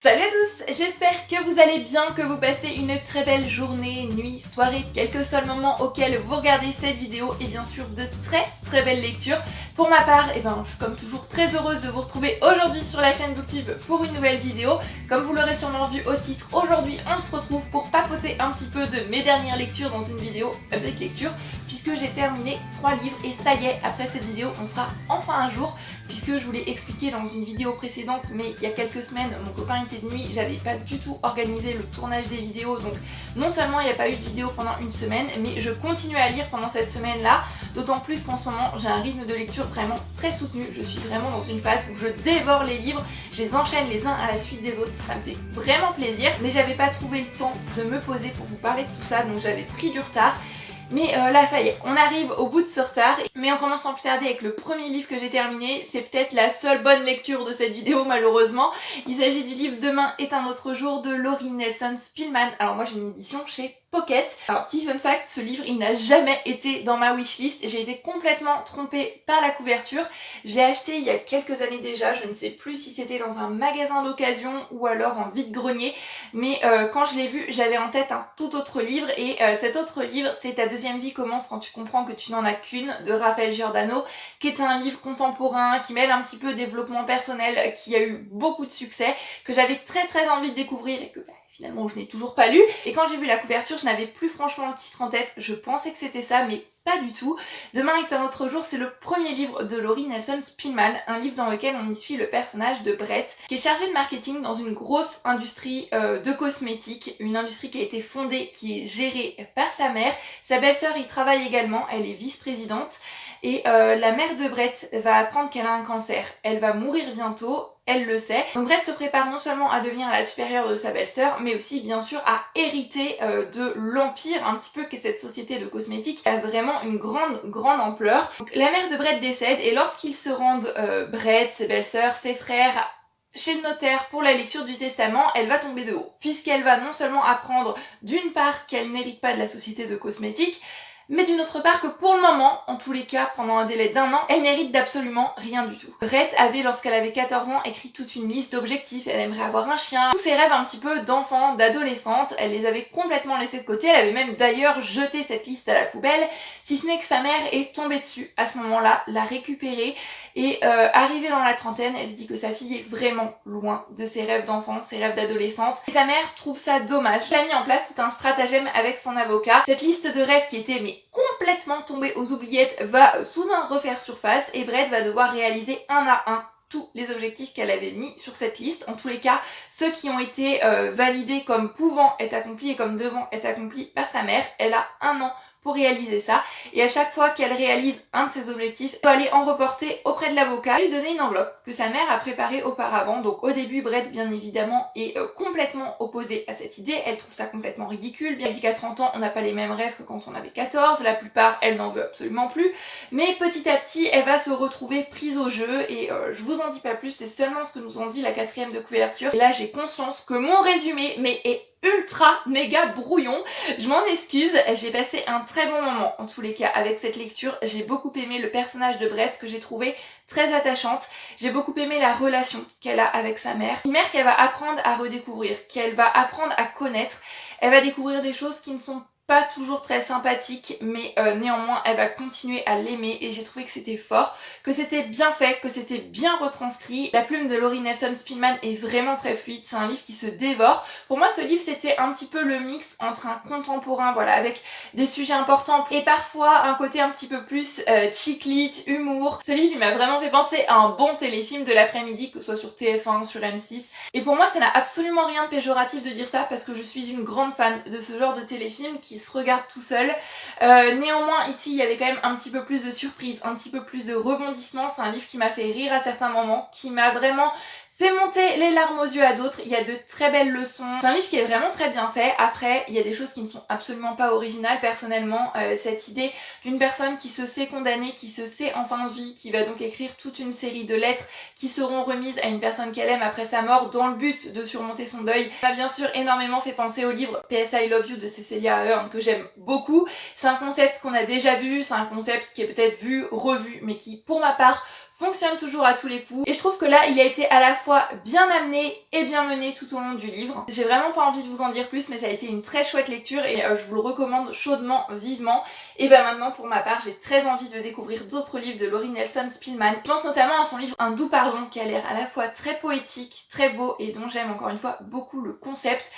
Salut à tous, j'espère que vous allez bien, que vous passez une très belle journée, nuit, soirée, quel que soit le moment auquel vous regardez cette vidéo et bien sûr de très belles lectures. Pour ma part, je suis comme toujours très heureuse de vous retrouver aujourd'hui sur la chaîne Booktube pour une nouvelle vidéo. Comme vous l'aurez sûrement vu au titre, aujourd'hui on se retrouve pour papoter un petit peu de mes dernières lectures dans une vidéo update lecture, puisque j'ai terminé 3 livres et ça y est, après cette vidéo on sera enfin un jour, puisque je vous l'ai expliqué dans une vidéo précédente, mais il y a quelques semaines mon copain était de nuit, j'avais pas du tout organisé le tournage des vidéos, donc non seulement il n'y a pas eu de vidéo pendant une semaine, mais je continue à lire pendant cette semaine là, d'autant plus qu'en ce moment j'ai un rythme de lecture vraiment très soutenu, je suis vraiment dans une phase où je dévore les livres, je les enchaîne les uns à la suite des autres, ça me fait vraiment plaisir, mais j'avais pas trouvé le temps de me poser pour vous parler de tout ça, donc j'avais pris du retard. Mais là ça y est, on arrive au bout de ce retard. Mais on commence sans plus tarder avec le premier livre que j'ai terminé. C'est peut-être la seule bonne lecture de cette vidéo malheureusement. Il s'agit du livre Demain est un autre jour de Laurie Nelson Spillman. Alors moi j'ai une édition chez Pocket. Alors petit fun fact, ce livre il n'a jamais été dans ma wishlist. J'ai été complètement trompée par la couverture. Je l'ai acheté il y a quelques années déjà. Je ne sais plus si c'était dans un magasin d'occasion ou alors en vide-grenier. Mais quand je l'ai vu, j'avais en tête un tout autre livre. Et cet autre livre, c'est Ta deuxième vie commence quand tu comprends que tu n'en as qu'une, de Raphaël Giordano, qui est un livre contemporain, qui mêle un petit peu développement personnel, qui a eu beaucoup de succès, que j'avais très envie de découvrir et que finalement je n'ai toujours pas lu. Et quand j'ai vu la couverture, je n'avais plus franchement le titre en tête, je pensais que c'était ça, mais pas du tout. Demain est un autre jour, c'est le premier livre de Laurie Nelson Spillman, un livre dans lequel on y suit le personnage de Brett, qui est chargé de marketing dans une grosse industrie de cosmétiques, une industrie qui a été fondée, qui est gérée par sa mère. Sa belle-sœur y travaille également, elle est vice-présidente, et la mère de Brett va apprendre qu'elle a un cancer. Elle va mourir bientôt, elle le sait. Donc Brett se prépare non seulement à devenir la supérieure de sa belle-sœur, mais aussi bien sûr à hériter de l'empire un petit peu qu'est cette société de cosmétiques, qui a vraiment une grande ampleur. Donc, la mère de Brett décède et lorsqu'ils se rendent, Brett, ses belles-sœurs, ses frères, chez le notaire pour la lecture du testament, elle va tomber de haut, puisqu'elle va non seulement apprendre d'une part qu'elle n'hérite pas de la société de cosmétiques, mais d'une autre part que pour le moment, en tous les cas pendant un délai d'1 an, elle n'hérite d'absolument rien du tout. Brett avait, lorsqu'elle avait 14 ans, écrit toute une liste d'objectifs. Elle aimerait avoir un chien, tous ses rêves un petit peu d'enfant, d'adolescente, elle les avait complètement laissés de côté. Elle avait même d'ailleurs jeté cette liste à la poubelle, si ce n'est que sa mère est tombée dessus à ce moment-là, l'a récupérée et arrivée dans la trentaine, elle se dit que sa fille est vraiment loin de ses rêves d'enfant, ses rêves d'adolescente. Et sa mère trouve ça dommage. Elle a mis en place tout un stratagème avec son avocat. Cette liste de rêves qui était complètement tombée aux oubliettes va soudain refaire surface et Brett va devoir réaliser un à un tous les objectifs qu'elle avait mis sur cette liste. En tous les cas, ceux qui ont été validés comme pouvant être accomplis et comme devant être accomplis par sa mère. Elle a 1 an pour réaliser ça, et à chaque fois qu'elle réalise un de ses objectifs, elle doit aller en reporter auprès de l'avocat et lui donner une enveloppe que sa mère a préparée auparavant. Donc au début, Brett bien évidemment est complètement opposée à cette idée, elle trouve ça complètement ridicule. Bien dit qu'à 30 ans on n'a pas les mêmes rêves que quand on avait 14, la plupart elle n'en veut absolument plus, mais petit à petit elle va se retrouver prise au jeu et je vous en dis pas plus, c'est seulement ce que nous en dit la 4e de couverture. Et là j'ai conscience que mon résumé est ultra méga brouillon, je m'en excuse, j'ai passé un très bon moment en tous les cas avec cette lecture. J'ai beaucoup aimé le personnage de Brett que j'ai trouvé très attachante, j'ai beaucoup aimé la relation qu'elle a avec sa mère, une mère qu'elle va apprendre à redécouvrir, qu'elle va apprendre à connaître. Elle va découvrir des choses qui ne sont pas toujours très sympathique, mais néanmoins elle va continuer à l'aimer et j'ai trouvé que c'était fort, que c'était bien fait, que c'était bien retranscrit. La plume de Laurie Nelson Spillman est vraiment très fluide, c'est un livre qui se dévore. Pour moi ce livre c'était un petit peu le mix entre un contemporain, voilà, avec des sujets importants et parfois un côté un petit peu plus chick lit, humour. Ce livre il m'a vraiment fait penser à un bon téléfilm de l'après-midi, que ce soit sur TF1, sur M6, et pour moi ça n'a absolument rien de péjoratif de dire ça parce que je suis une grande fan de ce genre de téléfilm qui se regarde tout seul. Néanmoins ici il y avait quand même un petit peu plus de surprise, un petit peu plus de rebondissement. C'est un livre qui m'a fait rire à certains moments, qui m'a vraiment fait monter les larmes aux yeux à d'autres. Il y a de très belles leçons. C'est un livre qui est vraiment très bien fait. Après, il y a des choses qui ne sont absolument pas originales. Personnellement, cette idée d'une personne qui se sait condamnée, qui se sait en fin de vie, qui va donc écrire toute une série de lettres qui seront remises à une personne qu'elle aime après sa mort dans le but de surmonter son deuil, m'a bien sûr énormément fait penser au livre PS I Love You de Cecilia Ahern que j'aime beaucoup. C'est un concept qu'on a déjà vu, c'est un concept qui est peut-être vu, revu, mais qui pour ma part fonctionne toujours à tous les coups et je trouve que là il a été à la fois bien amené et bien mené tout au long du livre. J'ai vraiment pas envie de vous en dire plus, mais ça a été une très chouette lecture et je vous le recommande chaudement, vivement. Et bah maintenant pour ma part j'ai très envie de découvrir d'autres livres de Laurie Nelson Spillman. Je pense notamment à son livre Un doux pardon qui a l'air à la fois très poétique, très beau et dont j'aime encore une fois beaucoup le concept.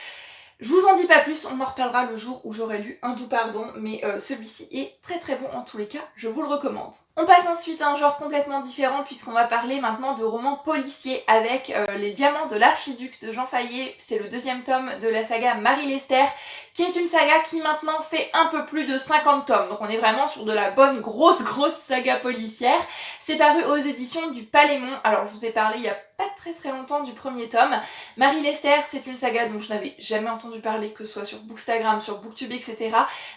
Je vous en dis pas plus, on en reparlera le jour où j'aurai lu Un doux pardon, mais celui-ci est très très bon en tous les cas, je vous le recommande. On passe ensuite à un genre complètement différent puisqu'on va parler maintenant de romans policiers avec Les Diamants de l'Archiduc de Jean Fayet. C'est le deuxième tome de la saga Marie Lester, qui est une saga qui maintenant fait un peu plus de 50 tomes. Donc on est vraiment sur de la bonne grosse saga policière. C'est paru aux éditions du Palémon. Alors je vous ai parlé il y a pas très longtemps du premier tome. Marie Lester, c'est une saga dont je n'avais jamais entendu parler, que ce soit sur Bookstagram, sur Booktube, etc.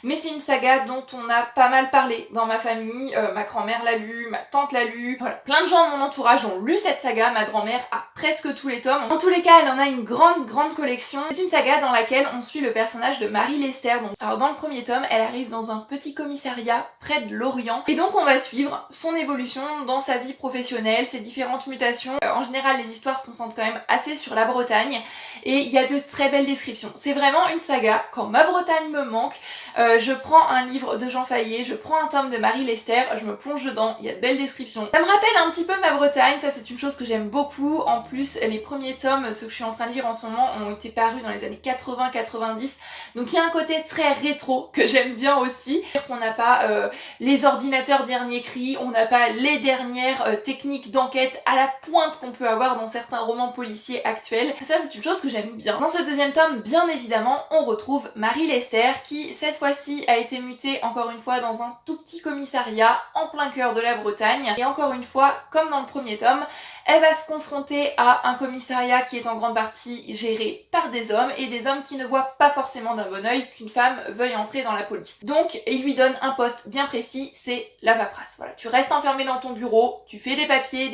Mais c'est une saga dont on a pas mal parlé dans ma famille. Ma grand-mère l'a lu, ma tante l'a lu. Voilà, plein de gens de mon entourage ont lu cette saga. Ma grand-mère a presque tous les tomes. En tous les cas, elle en a une grande collection. C'est une saga dans laquelle on suit le personnage de Marie Lester. Donc, alors dans le premier tome, elle arrive dans un petit commissariat près de Lorient. Et donc on va suivre son évolution dans sa vie professionnelle, ses différentes mutations. En général, les histoires se concentrent quand même assez sur la Bretagne et il y a de très belles descriptions. C'est vraiment une saga, quand ma Bretagne me manque, je prends un livre de Jean Fayet, je prends un tome de Marie Lester, je me plonge dedans, il y a de belles descriptions. Ça me rappelle un petit peu ma Bretagne, ça c'est une chose que j'aime beaucoup. En plus, les premiers tomes, ceux que je suis en train de lire en ce moment, ont été parus dans les années 80-90, donc il y a un côté très rétro que j'aime bien aussi. On n'a pas les ordinateurs dernier cri, on n'a pas les dernières techniques d'enquête à la pointe qu'on peut avoir dans certains romans policiers actuels. Ça c'est une chose que j'aime bien. Dans ce deuxième tome, bien évidemment, on retrouve Marie Lester qui cette fois-ci a été mutée encore une fois dans un tout petit commissariat en plein cœur de la Bretagne. Et encore une fois, comme dans le premier tome, elle va se confronter à un commissariat qui est en grande partie géré par des hommes et des hommes qui ne voient pas forcément d'un bon œil qu'une femme veuille entrer dans la police. Donc, il lui donne un poste bien précis, c'est la paperasse. Voilà, tu restes enfermé dans ton bureau, tu fais des papiers,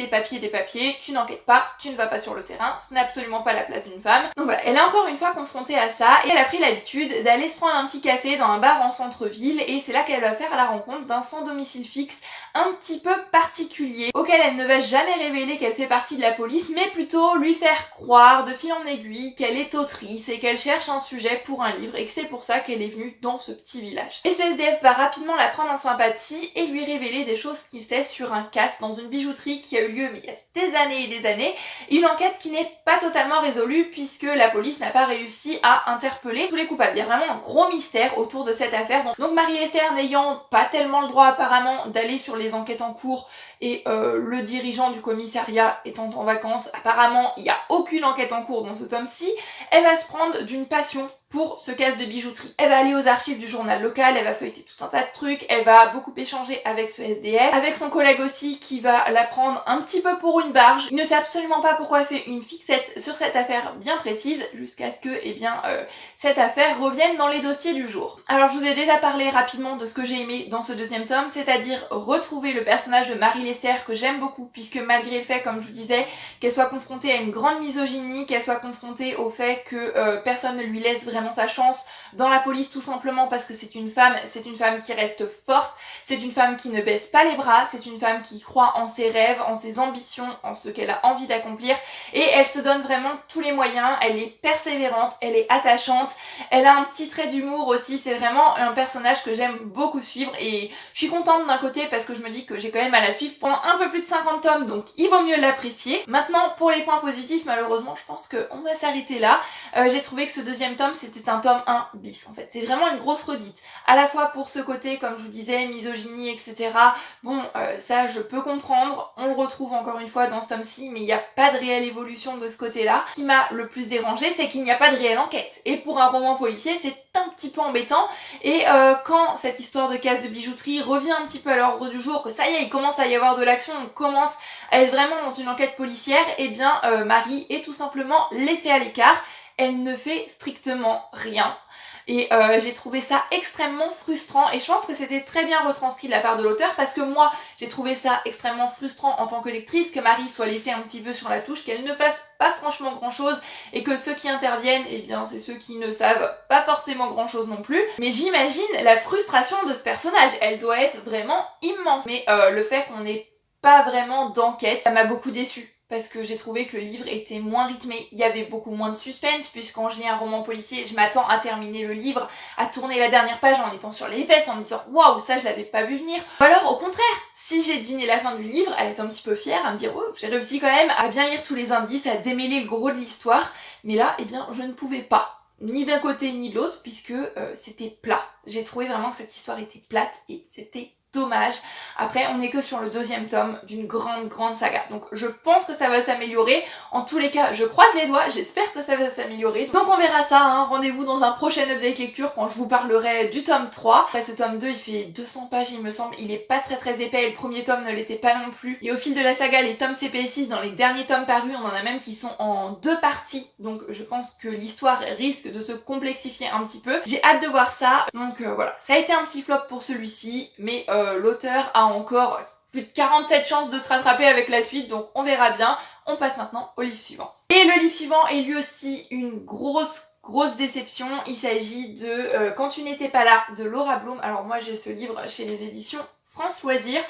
tu n'enquêtes pas, tu ne vas pas sur le terrain, ce n'est absolument pas la place d'une femme. Donc voilà, elle est encore une fois confrontée à ça et elle a pris l'habitude d'aller se prendre un petit café dans un bar en centre-ville et c'est là qu'elle va faire la rencontre d'un sans domicile fixe un petit peu particulier auquel elle ne va jamais révéler qu'elle fait partie de la police mais plutôt lui faire croire de fil en aiguille qu'elle est autrice et qu'elle cherche un sujet pour un livre et que c'est pour ça qu'elle est venue dans ce petit village. Et ce SDF va rapidement la prendre en sympathie et lui révéler des choses qu'il sait sur un casse dans une bijouterie qui a eu lieu mais il y a des années et des années. Une enquête qui n'est pas totalement résolue puisque la police n'a pas réussi à interpeller tous les coupables. Il y a vraiment un gros mystère autour de cette affaire. Donc Marie Lester n'ayant pas tellement le droit apparemment d'aller sur les enquêtes en cours et le dirigeant du commissariat étant en vacances, apparemment il n'y a aucune enquête en cours dans ce tome-ci, elle va se prendre d'une passion pour ce casse de bijouterie. Elle va aller aux archives du journal local, elle va feuilleter tout un tas de trucs, elle va beaucoup échanger avec ce SDF, avec son collègue aussi qui va la prendre un petit peu pour une barge. Il ne sait absolument pas pourquoi elle fait une fixette sur cette affaire bien précise, jusqu'à ce que, cette affaire revienne dans les dossiers du jour. Alors je vous ai déjà parlé rapidement de ce que j'ai aimé dans ce deuxième tome, c'est-à-dire retrouver le personnage de Marie Lester que j'aime beaucoup, puisque malgré le fait, comme je vous disais, qu'elle soit confrontée à une grande misogynie, qu'elle soit confrontée au fait que personne ne lui laisse vraiment sa chance dans la police tout simplement parce que c'est une femme qui reste forte, c'est une femme qui ne baisse pas les bras, c'est une femme qui croit en ses rêves, en ses ambitions, en ce qu'elle a envie d'accomplir et elle se donne vraiment tous les moyens, elle est persévérante, elle est attachante, elle a un petit trait d'humour aussi, c'est vraiment un personnage que j'aime beaucoup suivre et je suis contente d'un côté parce que je me dis que j'ai quand même à la suivre pendant un peu plus de 50 tomes donc il vaut mieux l'apprécier. Maintenant pour les points positifs, malheureusement je pense qu'on va s'arrêter là. J'ai trouvé que ce deuxième tome c'était un tome 1 bis en fait, c'est vraiment une grosse redite, à la fois pour ce côté comme je vous disais, misogynie etc. Bon ça je peux comprendre, on le retrouve encore une fois dans ce tome-ci mais il n'y a pas de réelle évolution de ce côté-là. Ce qui m'a le plus dérangé c'est qu'il n'y a pas de réelle enquête et pour un roman policier c'est un petit peu embêtant et quand cette histoire de casse de bijouterie revient un petit peu à l'ordre du jour, que ça y est il commence à y avoir de l'action, on commence à être vraiment dans une enquête policière, et bien Marie est tout simplement laissée à l'écart. Elle ne fait strictement rien. Et j'ai trouvé ça extrêmement frustrant et je pense que c'était très bien retranscrit de la part de l'auteur parce que moi j'ai trouvé ça extrêmement frustrant en tant que lectrice que Marie soit laissée un petit peu sur la touche, qu'elle ne fasse pas franchement grand chose et que ceux qui interviennent, eh bien c'est ceux qui ne savent pas forcément grand chose non plus. Mais j'imagine la frustration de ce personnage, elle doit être vraiment immense. Mais le fait qu'on ait pas vraiment d'enquête. Ça m'a beaucoup déçue parce que j'ai trouvé que le livre était moins rythmé, il y avait beaucoup moins de suspense, puisqu'quand je lis un roman policier, je m'attends à terminer le livre, à tourner la dernière page en étant sur les fesses, en me disant waouh, ça je l'avais pas vu venir. Ou alors au contraire, si j'ai deviné la fin du livre, à être un petit peu fière, à me dire oh, j'ai réussi quand même à bien lire tous les indices, à démêler le gros de l'histoire, mais là, eh bien, je ne pouvais pas. Ni d'un côté ni de l'autre, puisque c'était plat. J'ai trouvé vraiment que cette histoire était plate et c'était dommage. Après, on n'est que sur le 2e tome d'une grande saga. Donc je pense que ça va s'améliorer. En tous les cas, je croise les doigts, j'espère que ça va s'améliorer. Donc on verra ça, hein. Rendez-vous dans un prochain update lecture quand je vous parlerai du tome 3. Après ce tome 2, il fait 200 pages il me semble. Il est pas très épais et le premier tome ne l'était pas non plus. Et au fil de la saga, les tomes CP6, dans les derniers tomes parus, on en a même qui sont en 2 parties. Donc je pense que l'histoire risque de se complexifier un petit peu. J'ai hâte de voir ça. Donc voilà, ça a été un petit flop pour celui-ci, mais l'auteur a encore plus de 47 chances de se rattraper avec la suite, donc on verra bien. On passe maintenant au livre suivant. Et le livre suivant est lui aussi une grosse déception. Il s'agit de Quand tu n'étais pas là de Laura Bloom. Alors moi j'ai ce livre chez les éditions France Loisirs.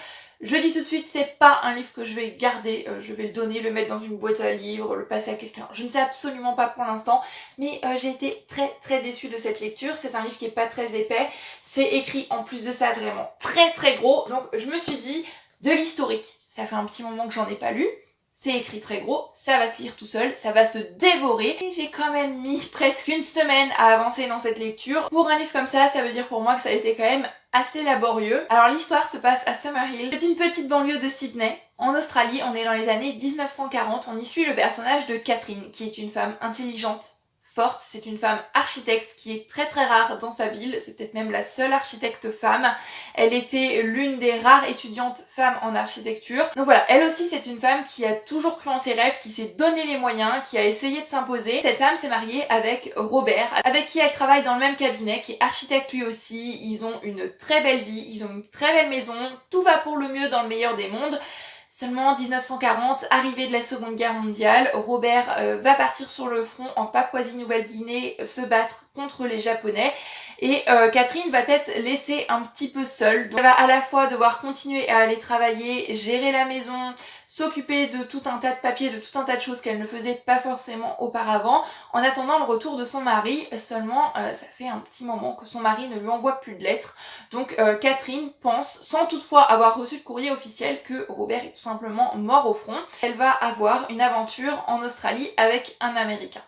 Je le dis tout de suite, c'est pas un livre que je vais garder, je vais le donner, le mettre dans une boîte à livres, le passer à quelqu'un. Je ne sais absolument pas pour l'instant, mais j'ai été très déçue de cette lecture. C'est un livre qui est pas très épais, c'est écrit en plus de ça vraiment très gros, donc je me suis dit, de l'historique, ça fait un petit moment que j'en ai pas lu, c'est écrit très gros, ça va se lire tout seul, ça va se dévorer. Et j'ai quand même mis presque une semaine à avancer dans cette lecture. Pour un livre comme ça veut dire pour moi que ça a été quand même assez laborieux. Alors l'histoire se passe à Summerhill. C'est une petite banlieue de Sydney. En Australie, on est dans les années 1940. On y suit le personnage de Catherine, qui est une femme intelligente, forte. C'est une femme architecte qui est très rare dans sa ville. C'est peut-être même la seule architecte femme. Elle était l'une des rares étudiantes femmes en architecture. Donc voilà, elle aussi c'est une femme qui a toujours cru en ses rêves, qui s'est donné les moyens, qui a essayé de s'imposer. Cette femme s'est mariée avec Robert, avec qui elle travaille dans le même cabinet, qui est architecte lui aussi. Ils ont une très belle vie, ils ont une très belle maison. Tout va pour le mieux dans le meilleur des mondes. Seulement en 1940, arrivée de la Seconde Guerre mondiale, Robert va partir sur le front en Papouasie-Nouvelle-Guinée se battre contre les Japonais et Catherine va être laissée un petit peu seule. Donc elle va à la fois devoir continuer à aller travailler, gérer la maison, s'occuper de tout un tas de papiers, de tout un tas de choses qu'elle ne faisait pas forcément auparavant, en attendant le retour de son mari. Seulement, ça fait un petit moment que son mari ne lui envoie plus de lettres. Donc Catherine pense, sans toutefois avoir reçu de courrier officiel, que Robert est tout simplement mort au front. Elle va avoir une aventure en Australie avec un Américain.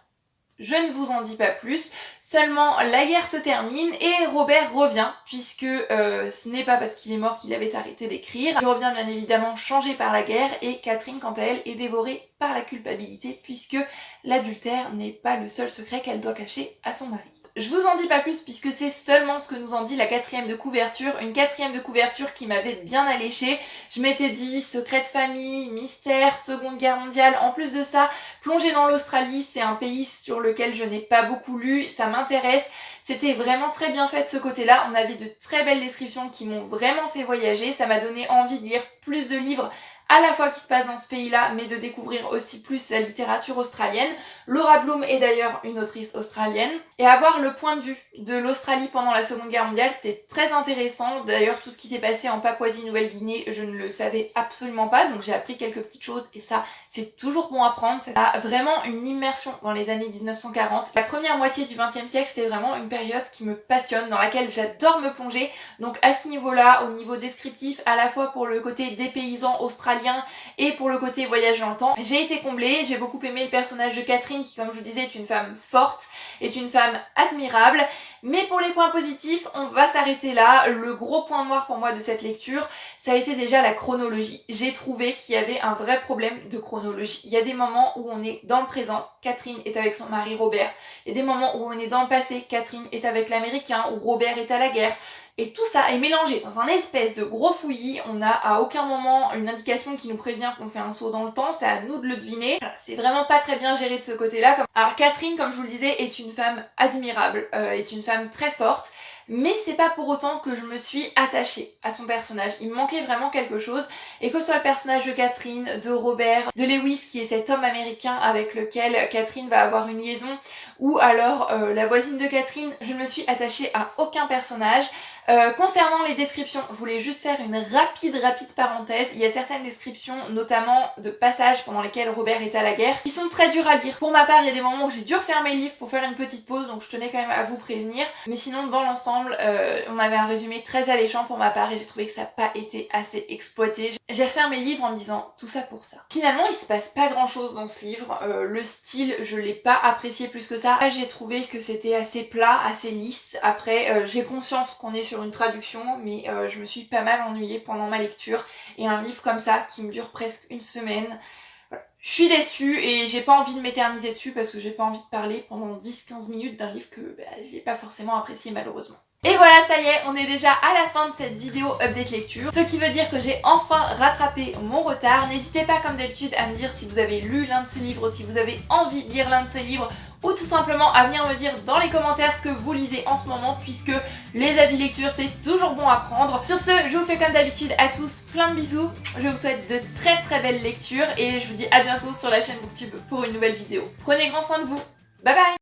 Je ne vous en dis pas plus, seulement la guerre se termine et Robert revient, puisque ce n'est pas parce qu'il est mort qu'il avait arrêté d'écrire. Il revient bien évidemment changé par la guerre et Catherine, quant à elle, est dévorée par la culpabilité, puisque l'adultère n'est pas le seul secret qu'elle doit cacher à son mari. Je vous en dis pas plus puisque c'est seulement ce que nous en dit la 4e de couverture, une 4e de couverture qui m'avait bien alléchée. Je m'étais dit secret de famille, mystère, Seconde Guerre mondiale, en plus de ça, plonger dans l'Australie, c'est un pays sur lequel je n'ai pas beaucoup lu, ça m'intéresse. C'était vraiment très bien fait de ce côté-là, on avait de très belles descriptions qui m'ont vraiment fait voyager, ça m'a donné envie de lire plus de livres à la fois qui se passe dans ce pays-là, mais de découvrir aussi plus la littérature australienne. Laura Bloom est d'ailleurs une autrice australienne. Et avoir le point de vue de l'Australie pendant la Seconde Guerre mondiale, c'était très intéressant. D'ailleurs, tout ce qui s'est passé en Papouasie-Nouvelle-Guinée, je ne le savais absolument pas, donc j'ai appris quelques petites choses, et ça, c'est toujours bon à prendre. Ça a vraiment une immersion dans les années 1940. La première moitié du XXe siècle, c'est vraiment une période qui me passionne, dans laquelle j'adore me plonger. Donc à ce niveau-là, au niveau descriptif, à la fois pour le côté des paysans australiens, et pour le côté voyage dans le temps, j'ai été comblée. J'ai beaucoup aimé le personnage de Catherine qui, comme je vous disais, est une femme forte, est une femme admirable. Mais pour les points positifs, on va s'arrêter là. Le gros point noir pour moi de cette lecture, ça a été déjà la chronologie. J'ai trouvé qu'il y avait un vrai problème de chronologie. Il y a des moments où on est dans le présent, Catherine est avec son mari Robert. Il y a des moments où on est dans le passé, Catherine est avec l'Américain, où Robert est à la guerre. Et tout ça est mélangé dans un espèce de gros fouillis. On n'a à aucun moment une indication qui nous prévient qu'on fait un saut dans le temps, c'est à nous de le deviner. C'est vraiment pas très bien géré de ce côté-là. Alors Catherine, comme je vous le disais, est une femme admirable, est une femme très forte, mais c'est pas pour autant que je me suis attachée à son personnage. Il me manquait vraiment quelque chose, et que ce soit le personnage de Catherine, de Robert, de Lewis qui est cet homme américain avec lequel Catherine va avoir une liaison, ou alors la voisine de Catherine, je ne me suis attachée à aucun personnage. Concernant les descriptions, je voulais juste faire une rapide parenthèse. Il y a certaines descriptions, notamment de passages pendant lesquels Robert est à la guerre, qui sont très durs à lire. Pour ma part, il y a des moments où j'ai dû refermer le livre pour faire une petite pause, donc je tenais quand même à vous prévenir. Mais sinon, dans l'ensemble, on avait un résumé très alléchant pour ma part et j'ai trouvé que ça n'a pas été assez exploité. J'ai refermé le livre en me disant tout ça pour ça. Finalement, il se passe pas grand chose dans ce livre. Le style, je l'ai pas apprécié plus que ça. J'ai trouvé que c'était assez plat, assez lisse. Après, j'ai conscience qu'on est sur une traduction, mais je me suis pas mal ennuyée pendant ma lecture. Et un livre comme ça, qui me dure presque une semaine, voilà. Je suis déçue et j'ai pas envie de m'éterniser dessus parce que j'ai pas envie de parler pendant 10-15 minutes d'un livre que j'ai pas forcément apprécié malheureusement. Et voilà, ça y est, on est déjà à la fin de cette vidéo update lecture, ce qui veut dire que j'ai enfin rattrapé mon retard. N'hésitez pas comme d'habitude à me dire si vous avez lu l'un de ces livres, si vous avez envie de lire l'un de ces livres, ou tout simplement à venir me dire dans les commentaires ce que vous lisez en ce moment, puisque les avis lecture c'est toujours bon à prendre. Sur ce, je vous fais comme d'habitude à tous plein de bisous, je vous souhaite de très belles lectures et je vous dis à bientôt sur la chaîne Booktube pour une nouvelle vidéo. Prenez grand soin de vous, bye bye.